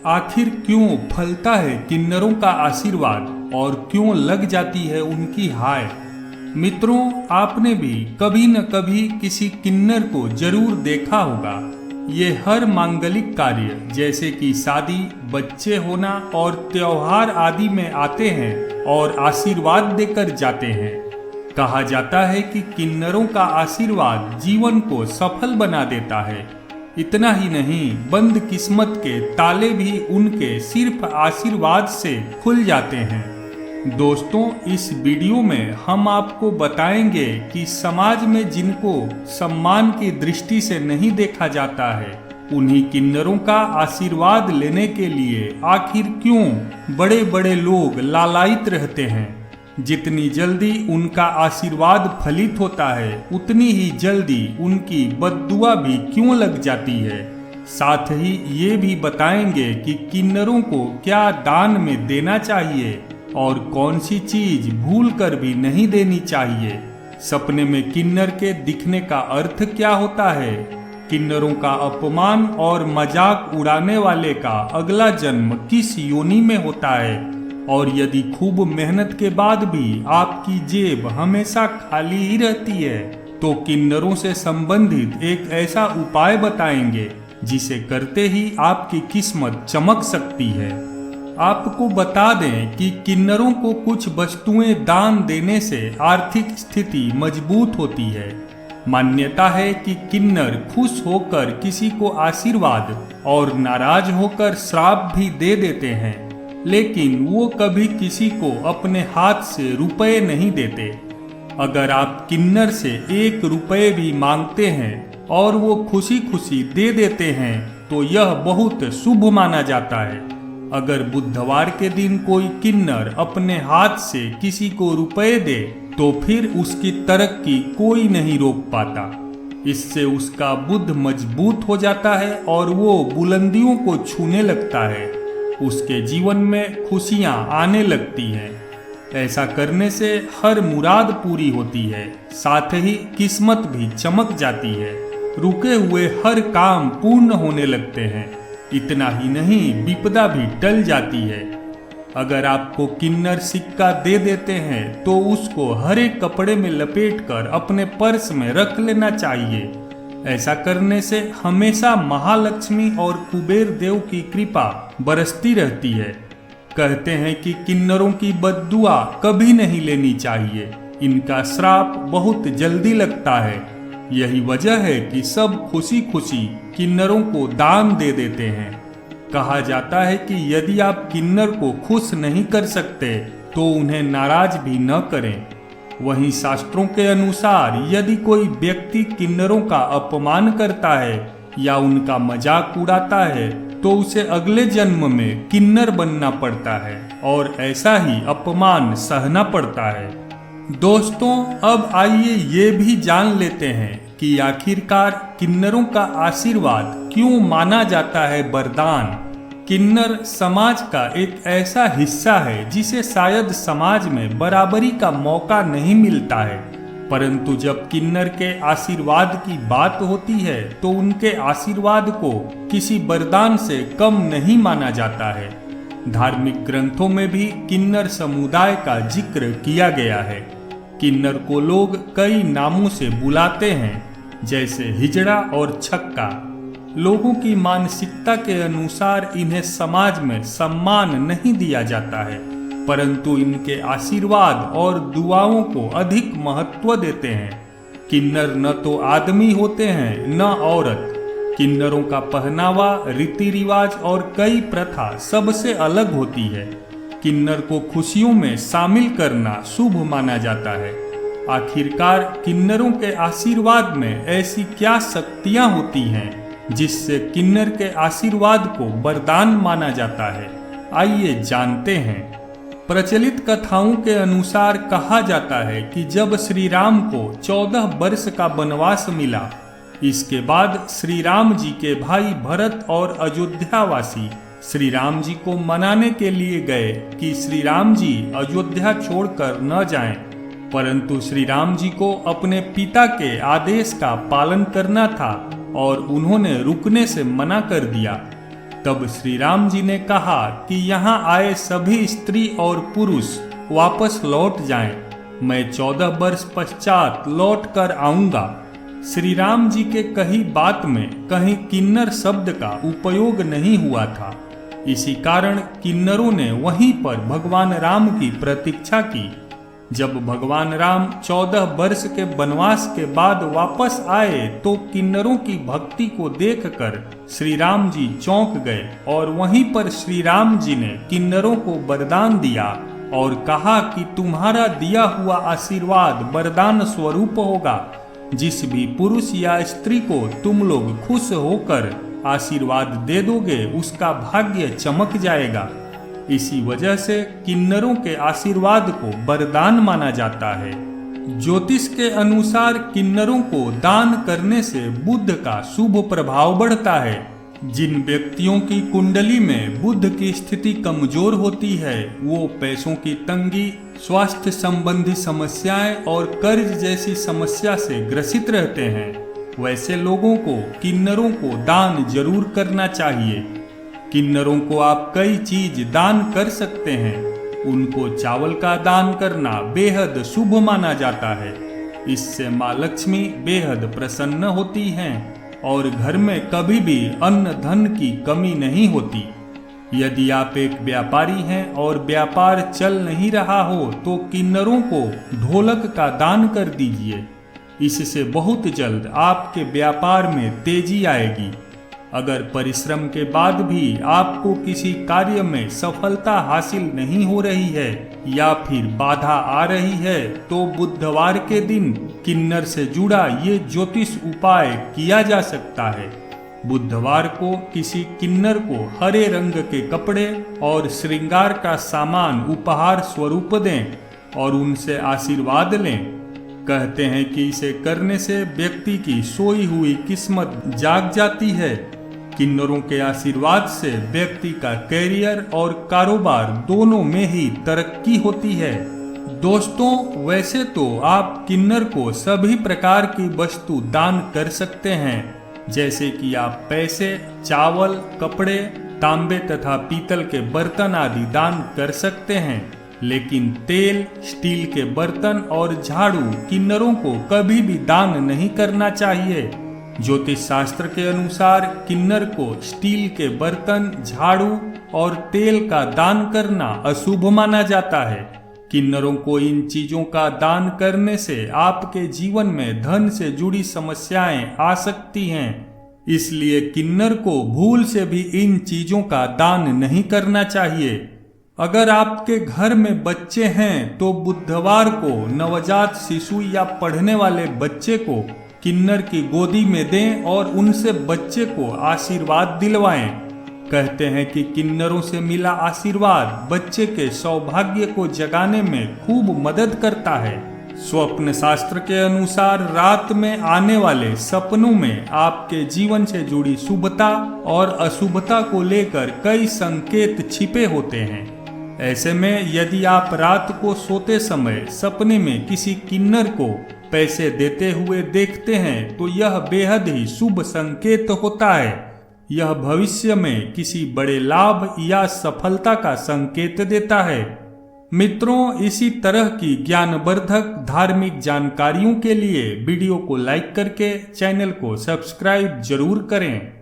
आखिर क्यों फलता है किन्नरों का आशीर्वाद और क्यों लग जाती है उनकी हाय। मित्रों, आपने भी कभी न कभी किसी किन्नर को जरूर देखा होगा। ये हर मांगलिक कार्य जैसे कि शादी, बच्चे होना और त्योहार आदि में आते हैं और आशीर्वाद देकर जाते हैं। कहा जाता है कि किन्नरों का आशीर्वाद जीवन को सफल बना देता है। इतना ही नहीं, बंद किस्मत के ताले भी उनके सिर्फ आशीर्वाद से खुल जाते हैं। दोस्तों, इस वीडियो में हम आपको बताएंगे कि समाज में जिनको सम्मान की दृष्टि से नहीं देखा जाता है, उन्हीं किन्नरों का आशीर्वाद लेने के लिए आखिर क्यों बड़े बड़े लोग लालायित रहते हैं। जितनी जल्दी उनका आशीर्वाद फलित होता है, उतनी ही जल्दी उनकी बद्दुआ भी क्यों लग जाती है। साथ ही ये भी बताएंगे कि किन्नरों को क्या दान में देना चाहिए और कौन सी चीज भूल कर भी नहीं देनी चाहिए। सपने में किन्नर के दिखने का अर्थ क्या होता है। किन्नरों का अपमान और मजाक उड़ाने वाले का अगला जन्म किस योनि में होता है, और यदि खूब मेहनत के बाद भी आपकी जेब हमेशा खाली ही रहती है, तो किन्नरों से संबंधित एक ऐसा उपाय बताएंगे जिसे करते ही आपकी किस्मत चमक सकती है। आपको बता दें कि किन्नरों को कुछ वस्तुएं दान देने से आर्थिक स्थिति मजबूत होती है। मान्यता है कि किन्नर खुश होकर किसी को आशीर्वाद और नाराज होकर श्राप भी दे देते हैं, लेकिन वो कभी किसी को अपने हाथ से रुपए नहीं देते। अगर आप किन्नर से 1 रुपए भी मांगते हैं और वो खुशी खुशी दे देते हैं, तो यह बहुत शुभ माना जाता है। अगर बुधवार के दिन कोई किन्नर अपने हाथ से किसी को रुपए दे, तो फिर उसकी तरक्की कोई नहीं रोक पाता। इससे उसका बुद्ध मजबूत हो जाता है और वो बुलंदियों को छूने लगता है। उसके जीवन में खुशियां आने लगती हैं। ऐसा करने से हर मुराद पूरी होती है, साथ ही किस्मत भी चमक जाती है। रुके हुए हर काम पूर्ण होने लगते हैं। इतना ही नहीं, विपदा भी टल जाती है। अगर आपको किन्नर सिक्का दे देते हैं, तो उसको हरे कपड़े में लपेटकर अपने पर्स में रख लेना चाहिए। ऐसा करने से हमेशा महालक्ष्मी और कुबेर देव की कृपा बरसती रहती है। कहते हैं कि किन्नरों की बद्दुआ कभी नहीं लेनी चाहिए। इनका श्राप बहुत जल्दी लगता है। यही वजह है कि सब खुशी खुशी किन्नरों को दान दे देते हैं। कहा जाता है कि यदि आप किन्नर को खुश नहीं कर सकते, तो उन्हें नाराज भी न करें। वहीं शास्त्रों के अनुसार यदि कोई व्यक्ति किन्नरों का अपमान करता है या उनका मजाक उड़ाता है, तो उसे अगले जन्म में किन्नर बनना पड़ता है और ऐसा ही अपमान सहना पड़ता है। दोस्तों, अब आइए ये भी जान लेते हैं कि आखिरकार किन्नरों का आशीर्वाद क्यों माना जाता है वरदान। किन्नर समाज का एक ऐसा हिस्सा है जिसे शायद समाज में बराबरी का मौका नहीं मिलता है, परंतु जब किन्नर के आशीर्वाद की बात होती है, तो उनके आशीर्वाद को किसी वरदान से कम नहीं माना जाता है। धार्मिक ग्रंथों में भी किन्नर समुदाय का जिक्र किया गया है। किन्नर को लोग कई नामों से बुलाते हैं, जैसे हिजड़ा और छक्का। लोगों की मानसिकता के अनुसार इन्हें समाज में सम्मान नहीं दिया जाता है, परंतु इनके आशीर्वाद और दुआओं को अधिक महत्व देते हैं। किन्नर न तो आदमी होते हैं न औरत। किन्नरों का पहनावा, रीति रिवाज और कई प्रथा सबसे अलग होती है। किन्नर को खुशियों में शामिल करना शुभ माना जाता है। आखिरकार किन्नरों के आशीर्वाद में ऐसी क्या शक्तियां होती हैं जिससे किन्नर के आशीर्वाद को वरदान माना जाता है। आइए जानते हैं। प्रचलित कथाओं के अनुसार कहा जाता है कि जब श्री राम को 14 वर्ष का वनवास मिला, इसके बाद श्री राम जी के भाई भरत और अयोध्यावासी श्री राम जी को मनाने के लिए गए कि श्री राम जी अयोध्या छोड़कर न जाएं, परंतु श्री राम जी को अपने पिता के आदेश का पालन करना था और उन्होंने रुकने से मना कर दिया। तब श्री राम जी ने कहा कि यहाँ आए सभी स्त्री और पुरुष वापस लौट जाएं, मैं 14 वर्ष पश्चात लौट कर आऊंगा। श्री राम जी के कही बात में कहीं किन्नर शब्द का उपयोग नहीं हुआ था। इसी कारण किन्नरों ने वहीं पर भगवान राम की प्रतीक्षा की। जब भगवान राम 14 वर्ष के वनवास के बाद वापस आए तो किन्नरों की भक्ति को देखकर श्री राम जी चौंक गए और वहीं पर श्री राम जी ने किन्नरों को वरदान दिया और कहा कि तुम्हारा दिया हुआ आशीर्वाद वरदान स्वरूप होगा। जिस भी पुरुष या स्त्री को तुम लोग खुश होकर आशीर्वाद दे दोगे उसका भाग्य चमक जाएगा। इसी वजह से किन्नरों के आशीर्वाद को वरदान माना जाता है। ज्योतिष के अनुसार किन्नरों को दान करने से बुध का शुभ प्रभाव बढ़ता है। जिन व्यक्तियों की कुंडली में बुध की स्थिति कमजोर होती है वो पैसों की तंगी, स्वास्थ्य संबंधी समस्याएं और कर्ज जैसी समस्या से ग्रसित रहते हैं। वैसे लोगों को किन्नरों को दान जरूर करना चाहिए। किन्नरों को आप कई चीज दान कर सकते हैं। उनको चावल का दान करना बेहद शुभ माना जाता है। इससे माँ लक्ष्मी बेहद प्रसन्न होती हैं और घर में कभी भी अन्न धन की कमी नहीं होती। यदि आप एक व्यापारी हैं और व्यापार चल नहीं रहा हो तो किन्नरों को ढोलक का दान कर दीजिए। इससे बहुत जल्द आपके व्यापार में तेजी आएगी। अगर परिश्रम के बाद भी आपको किसी कार्य में सफलता हासिल नहीं हो रही है या फिर बाधा आ रही है तो बुधवार के दिन किन्नर से जुड़ा ये ज्योतिष उपाय किया जा सकता है। बुधवार को किसी किन्नर को हरे रंग के कपड़े और श्रृंगार का सामान उपहार स्वरूप दें और उनसे आशीर्वाद लें। कहते हैं कि इसे करने से व्यक्ति की सोई हुई किस्मत जाग जाती है। किन्नरों के आशीर्वाद से व्यक्ति का कैरियर और कारोबार दोनों में ही तरक्की होती है। दोस्तों, वैसे तो आप किन्नर को सभी प्रकार की वस्तु दान कर सकते हैं, जैसे कि आप पैसे, चावल, कपड़े, तांबे तथा पीतल के बर्तन आदि दान कर सकते हैं। लेकिन तेल, स्टील के बर्तन और झाड़ू किन्नरों को कभी भी दान नहीं करना चाहिए। ज्योतिष शास्त्र के अनुसार किन्नर को स्टील के बर्तन, झाड़ू और तेल का दान करना अशुभ माना जाता है। किन्नरों को इन चीजों का दान करने से आपके जीवन में धन से जुड़ी समस्याएं आ सकती हैं। इसलिए किन्नर को भूल से भी इन चीजों का दान नहीं करना चाहिए। अगर आपके घर में बच्चे हैं तो बुधवार को नवजात शिशु या पढ़ने वाले बच्चे को किन्नर की गोदी में दें और उनसे बच्चे को आशीर्वाद दिलवाएं। कहते हैं कि किन्नरों से मिला आशीर्वाद बच्चे के सौभाग्य को जगाने में खूब मदद करता है। स्वप्न शास्त्र के अनुसार रात में आने वाले सपनों में आपके जीवन से जुड़ी शुभता और अशुभता को लेकर कई संकेत छिपे होते हैं। ऐसे में यदि आप रात को सोते समय सपने में किसी किन्नर को पैसे देते हुए देखते हैं तो यह बेहद ही शुभ संकेत होता है। यह भविष्य में किसी बड़े लाभ या सफलता का संकेत देता है। मित्रों, इसी तरह की ज्ञानवर्धक धार्मिक जानकारियों के लिए वीडियो को लाइक करके चैनल को सब्सक्राइब जरूर करें।